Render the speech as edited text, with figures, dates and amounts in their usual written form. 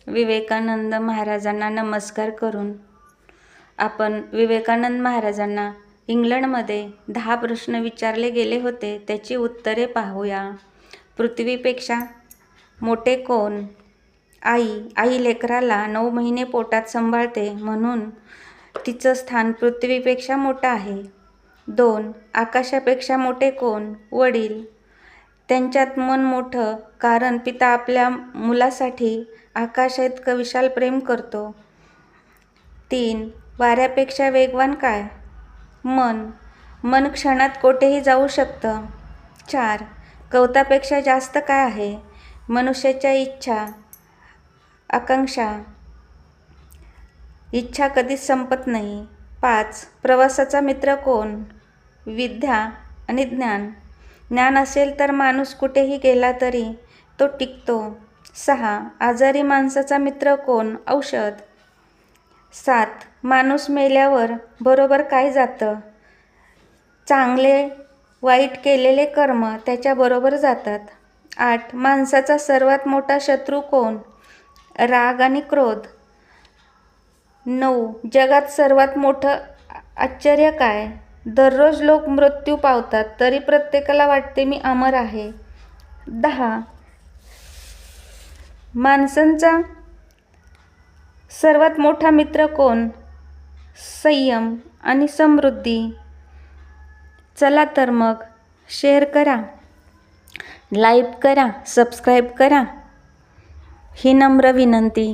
विवेकानंद महाराजांना नमस्कार करून आपण विवेकानंद महाराजांना इंग्लंडमध्ये 10 प्रश्न विचारले गेले होते, त्याची उत्तरे पाहूया. पृथ्वीपेक्षा मोठे कोण? आई लेकराला 9 महिने पोटात सांभाळते, म्हणून तिचं स्थान पृथ्वीपेक्षा मोठं आहे. 2. आकाशापेक्षा मोठे कोण? वडील. त्यांच्यात मन मोठं, कारण पिता आपल्या मुलासाठी आकाशा इतकं विशाल प्रेम करतो. 3. वाऱ्यापेक्षा वेगवान काय? मन क्षणात कोठेही जाऊ शकतं. 4. गवतापेक्षा जास्त काय आहे? मनुष्याच्या इच्छा, आकांक्षा. इच्छा कधीच संपत नाही. 5. प्रवासाचा मित्र कोण? विद्या आणि ज्ञान. ज्ञान असेल तर माणूस कुठेही गेला तरी तो टिकतो. 6. आजारी माणसाचा मित्र कोण? औषध. 7. माणूस मेल्यावर बरोबर काय जातं? चांगले वाईट केलेले कर्म त्याच्याबरोबर जातात. 8. माणसाचा सर्वात मोठा शत्रू कोण? राग आणि क्रोध. 9. जगात सर्वात मोठं आश्चर्य काय? दररोज लोक मृत्यू पावतात, तरी प्रत्येकाला वाटते मी अमर आहे. 10. माणसांचा सर्वात मोठा मित्र कोण? संयम आणि समृद्धी. चला तर मग, शेअर करा, लाईक करा, सबस्क्राईब करा, ही नम्र विनंती.